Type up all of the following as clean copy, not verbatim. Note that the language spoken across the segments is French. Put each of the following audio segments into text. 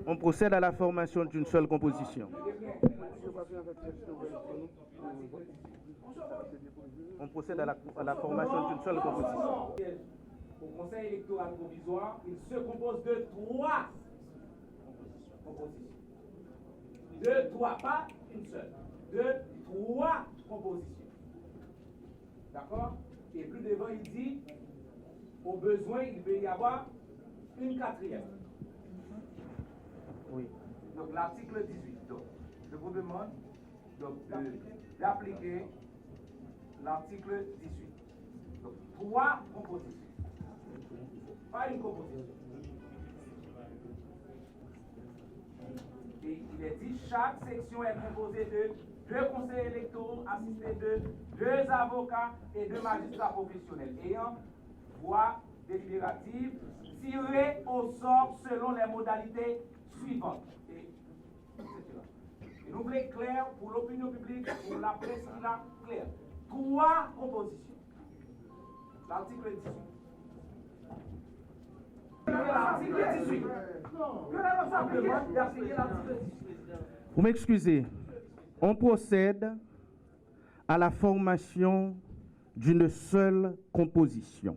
On procède à la formation d'une seule composition. On procède à la formation d'une seule composition. Au Conseil électoral provisoire, il se compose de 3 compositions. De 3, pas une seule. De 3 compositions. D'accord? Et plus devant, il dit, au besoin, il peut y avoir une 4e. Oui. Donc l'article 18. Donc, je vous demande d'appliquer l'article 18. Donc 3 compositions. Pas une composition. Et il est dit, chaque section est composée de 2 conseillers électoraux assistés de 2 avocats et 2 magistrats professionnels ayant voix délibérative tirée au sort selon les modalités suivantes. Et nous voulons clair pour l'opinion publique, pour la presse qui l'a clair. 3 compositions. L'article 18. L'article 18. Vous m'excusez. On procède à la formation d'une seule composition.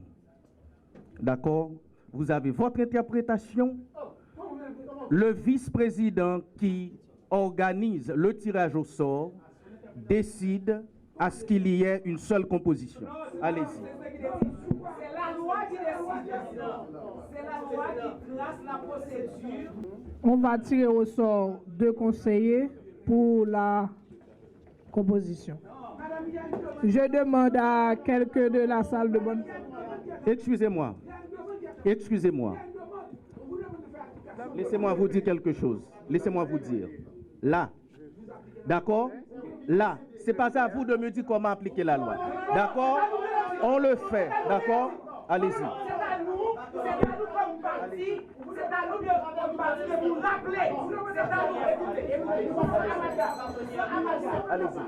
D'accord? Vous avez votre interprétation. Le vice-président qui organise le tirage au sort décide à ce qu'il y ait une seule composition. Allez-y. C'est la loi qui décide. C'est la loi qui trace la procédure. On va tirer au sort 2 conseillers pour la composition. Je demande à quelqu'un de la salle de bonne... Excusez-moi. Excusez-moi. Laissez-moi vous dire quelque chose. Laissez-moi vous dire. Là. D'accord? Là. C'est pas à vous de me dire comment appliquer la loi. D'accord? On le fait. D'accord? Allez-y. C'est à nous comme parti, c'est à nous comme parti de vous rappeler. C'est à nous. Allez-y.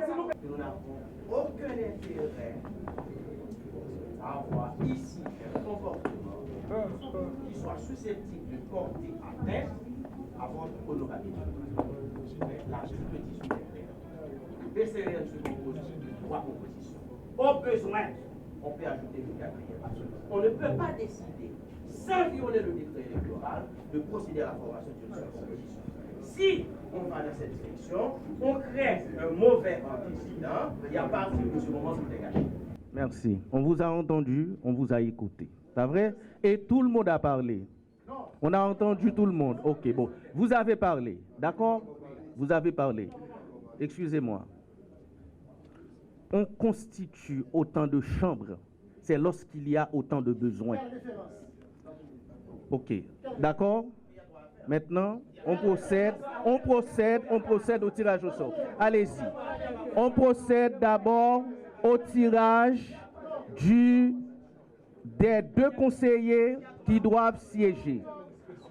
Nous n'avons aucun intérêt à avoir ici un comportement qui soit susceptible de porter atteinte à votre honorabilité. L'article 18 est clair. Le PCRL se compose de 3 propositions. Au besoin, on peut ajouter une 4e. On ne peut pas décider, sans violer le décret électoral, de procéder à la formation d'une seule proposition. Si on va dans cette direction, on crée un mauvais antécédent et à partir de ce moment, tout est gâché. Merci. On vous a entendu, on vous a écouté. C'est vrai? Et tout le monde a parlé. On a entendu tout le monde. Ok, bon. Vous avez parlé. D'accord? Vous avez parlé. Excusez-moi. On constitue autant de chambres, c'est lorsqu'il y a autant de besoins. Ok. D'accord? Maintenant, on procède au tirage au sort. Allez-y. On procède d'abord au tirage des 2 conseillers qui doivent siéger.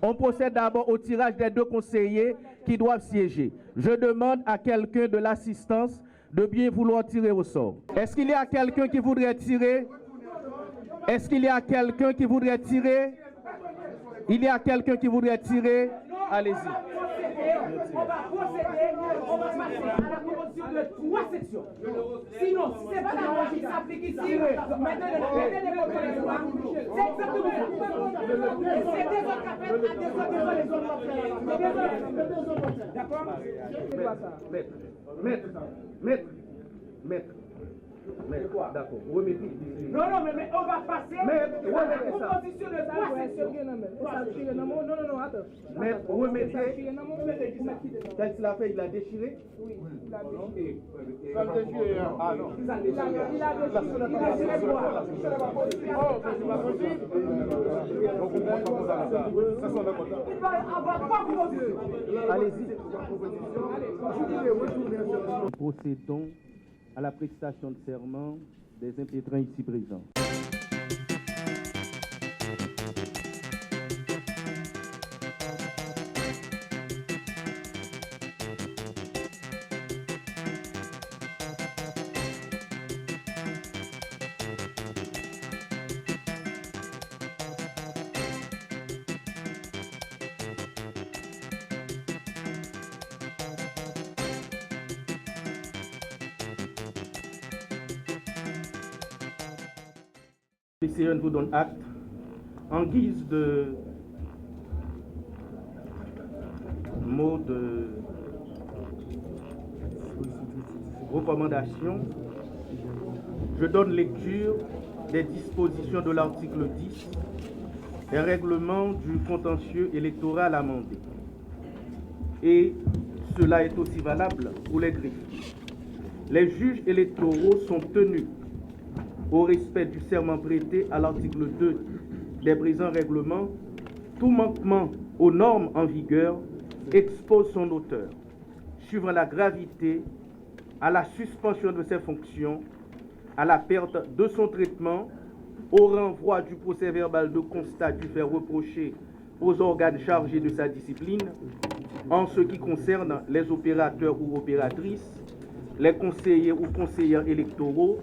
On procède d'abord au tirage des 2 conseillers qui doivent siéger. Je demande à quelqu'un de l'assistance de bien vouloir tirer au sort. Est-ce qu'il y a quelqu'un qui voudrait tirer? Est-ce qu'il y a quelqu'un qui voudrait tirer? Il y a quelqu'un qui voudrait tirer? Allez-y. On va procéder, on va passer à la composition de 3 sections. Sinon, si c'est pas la loi qui s'applique ici, maintenant les comparaisons, c'est exactement ça. C'est des autres qui appellent à des autres. D'accord? Maître. D'accord. Remettez. Non, mais on va passer à la composition de 3 sections. Non, attends. Maître, remettez. Quand il l'a fait, il l'a déchiré? Oui, il a déchiré. Ah non. Il a déchiré quoi? Oh, c'est pas possible. Il va avoir 3 compositions. Allez-y. Procédons à la prestation de serment des impétrants ici présents. Les CN vous donnent acte en guise de mot de recommandation. Je donne lecture des dispositions de l'article 10 des règlements du contentieux électoral amendé. Et cela est aussi valable pour les greffiers. Les juges électoraux sont tenus au respect du serment prêté à l'article 2 des présents règlements. Tout manquement aux normes en vigueur expose son auteur, suivant la gravité, à la suspension de ses fonctions, à la perte de son traitement, au renvoi du procès-verbal de constat du fait reproché aux organes chargés de sa discipline, en ce qui concerne les opérateurs ou opératrices, les conseillers ou conseillères électoraux.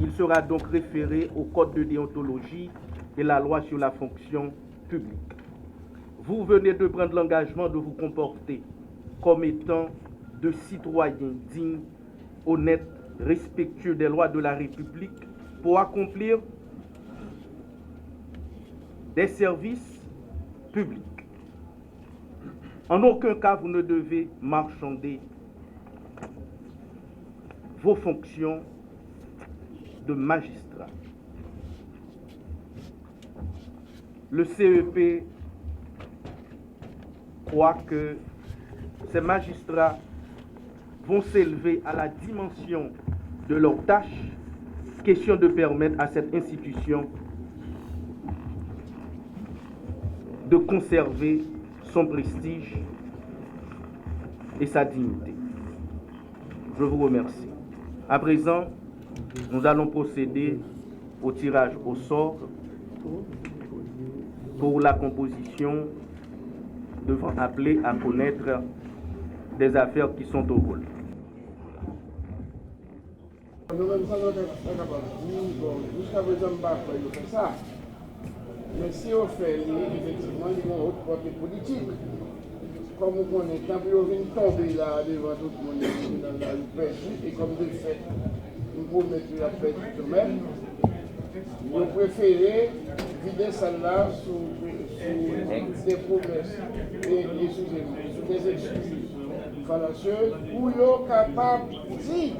Il sera donc référé au Code de déontologie et la loi sur la fonction publique. Vous venez de prendre l'engagement de vous comporter comme étant de citoyens dignes, honnêtes, respectueux des lois de la République pour accomplir des services publics. En aucun cas, vous ne devez marchander vos fonctions de magistrat. Le CEP croit que ces magistrats vont s'élever à la dimension de leurs tâches, question de permettre à cette institution de conserver son prestige et sa dignité. Je vous remercie. À présent, nous allons procéder au tirage au sort pour la composition devant appeler à connaître des affaires qui sont au rôle. Jusqu'à présent, on fait ça. Mais si on fait, effectivement, ils vont autre portée politique. Comme on connaît, quand on vient tomber là devant tout le monde dans la rue, et comme de fait, nous pouvons mettre la fête tout de même, nous préférons vider celle-là sous des promesses et sous des excuses fallacieuses pour être capable de dire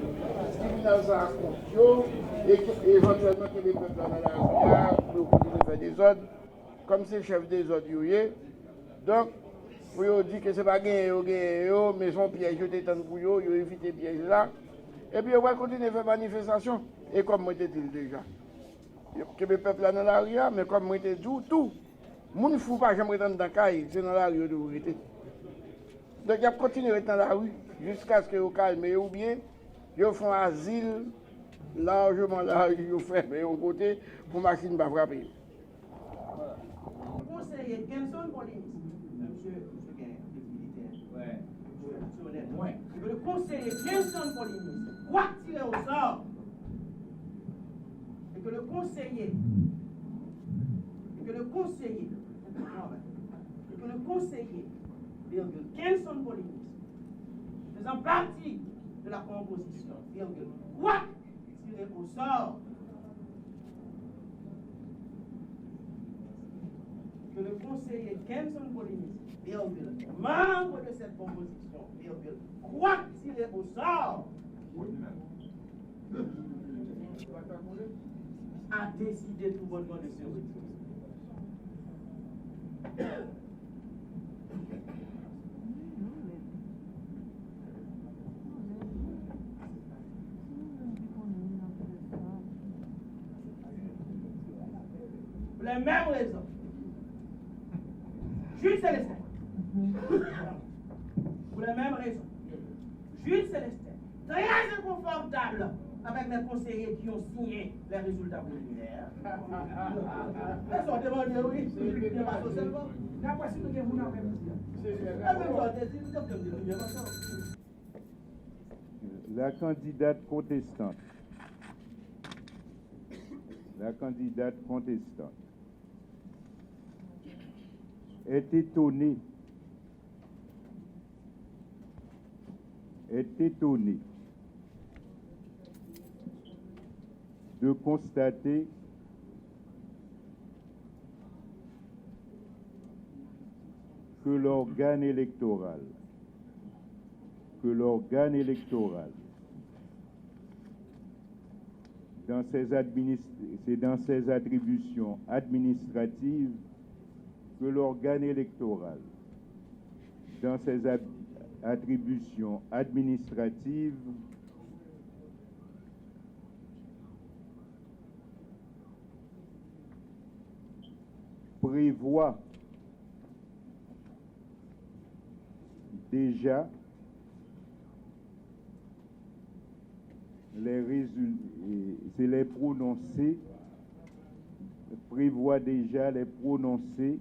ce qui vient dans un compte et éventuellement que les peuples dans la rue pour faire des ordres, comme c'est le chef des ordres. Donc, pour dire que ce n'est pas gagné, mais son piège, je t'étends pour eux, ils évite les pièges là. Et puis, on va continuer à faire manifestation. Et comme moi, je t'ai dit déjà, que le peuple là dans la rue, mais comme moi, je t'ai dit tout, mon ne fout pas, j'aimerais dans la caille, c'est dans la rue de vérité. Donc, il y a continuer à être dans la rue jusqu'à ce que vous calmez ou bien, ils font asile largement là, ils ferment un côté pour la machine ne pas frapper. Conseiller Genson pour les le conseiller Genson pour les ministres doit tirer au sort et que le conseiller Genson pour les ministres faisant partie de la composition doit tirer au sort que le conseiller Kenson Polinis, membre de cette composition, croit tirer au sort, a décidé tout bonnement de se retirer. Pour les mêmes raisons. Jules Célestin. Pour les mêmes raisons. Jules Célestin, très inconfortable avec les conseillers qui ont signé les résultats préliminaires. Ils sont demandés, oui, c'est pas seulement. La candidate contestante. Est étonnée de constater que l'organe électoral dans ses attributions administratives, que l'organe électoral dans ses attributions administratives prévoit déjà les prononcés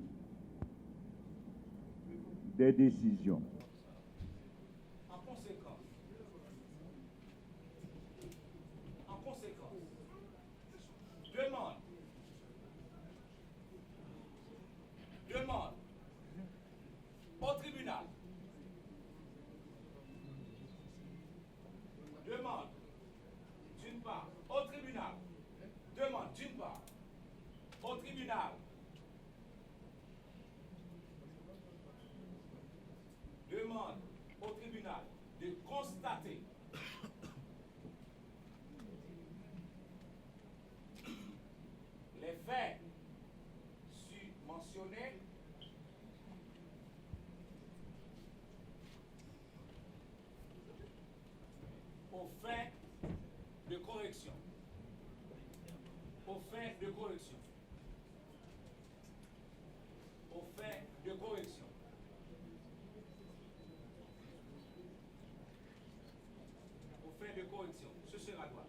des décisions. En conséquence, demande au tribunal, demande d'une part au tribunal, de constater les faits mentionnés aux fins de correction. Ce sera quoi?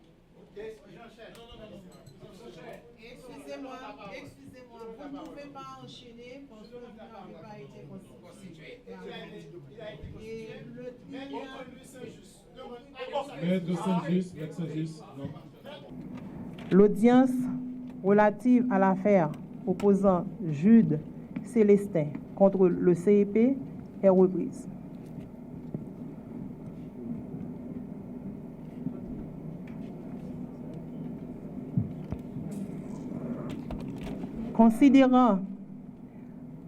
Excusez-moi, vous ne pouvez pas enchaîner parce que vous n'avez pas été constitué. Et le tribunal... L'audience relative à l'affaire opposant Jude Célestin contre le CEP est reprise. Considérant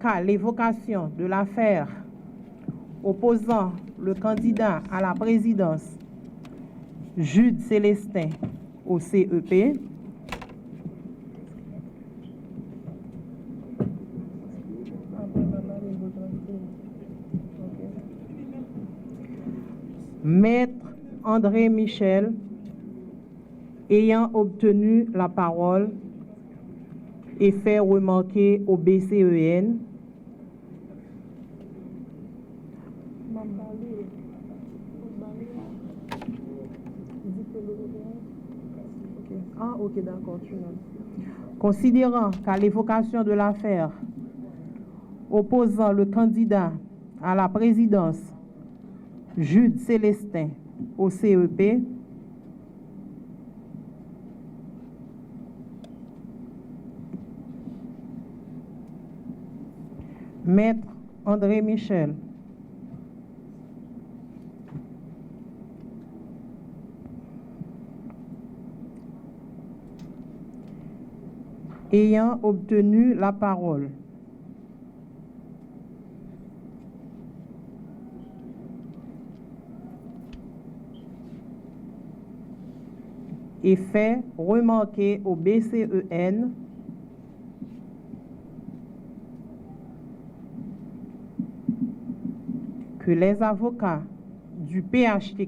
qu'à l'évocation de l'affaire opposant le candidat à la présidence Jude Célestin au CEP, Maître André Michel ayant obtenu la parole et fait remarquer au BCEN considérant qu'à l'évocation de l'affaire opposant le candidat à la présidence Jude Célestin au CEP, Maître André Michel ayant obtenu la parole et fait remarquer au BCEN que les avocats du PHTK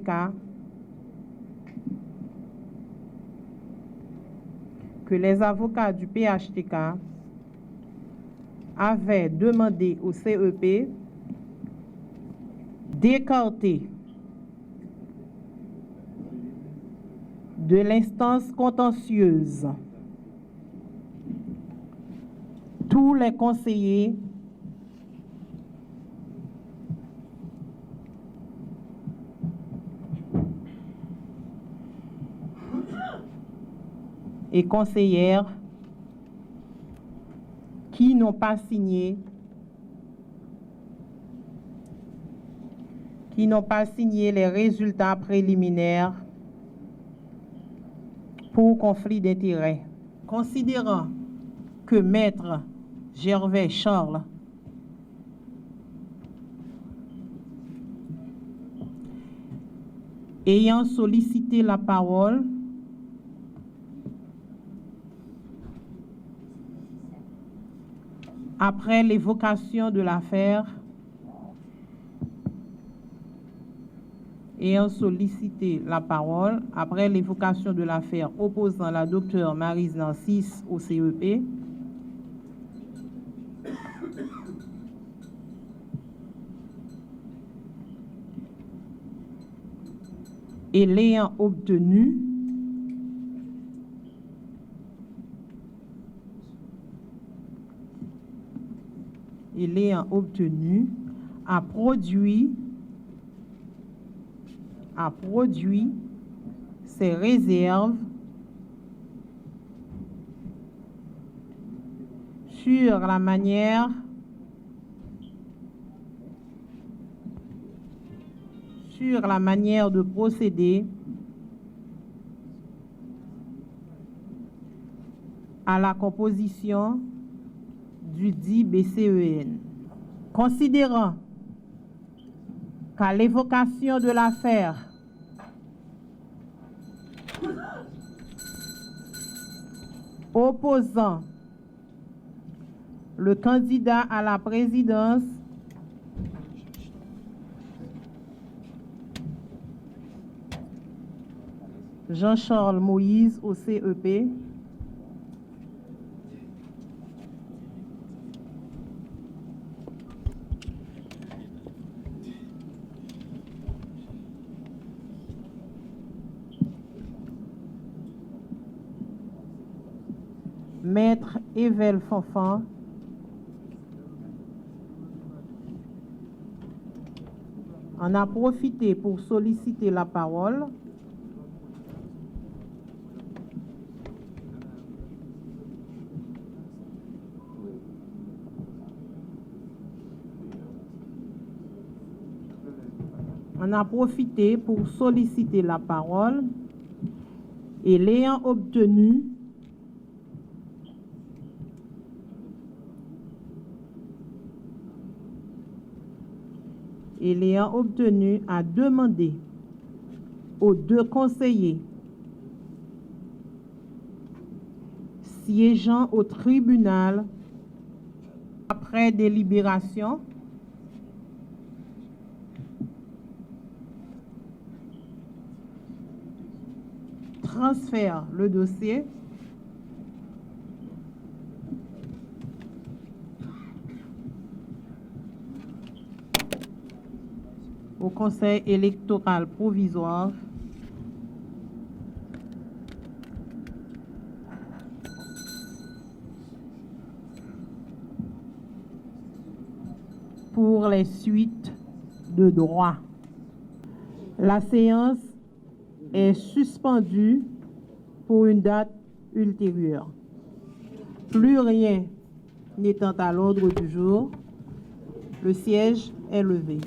avaient demandé au CEP d'écarter de l'instance contentieuse tous les conseillers et conseillères qui n'ont pas signé les résultats préliminaires pour conflit d'intérêts. Considérant que Maître Gervais Charles Ayant sollicité la parole, après l'évocation de l'affaire, ayant sollicité la parole après l'évocation de l'affaire opposant la docteure Maryse Narcisse au CEP, et l'ayant obtenu, a produit ses réserves sur la manière de procéder à la composition du dit BCEN. Considérant qu'à l'évocation de l'affaire, opposant le candidat à la présidence Jean-Charles Moïse au CEP, Maître Evel Fanfan en a profité pour solliciter la parole et l'ayant obtenu, a demandé aux deux conseillers siégeant au tribunal après délibération transfère le dossier au Conseil électoral provisoire pour les suites de droit. La séance est suspendue pour une date ultérieure. Plus rien n'étant à l'ordre du jour, le siège est levé.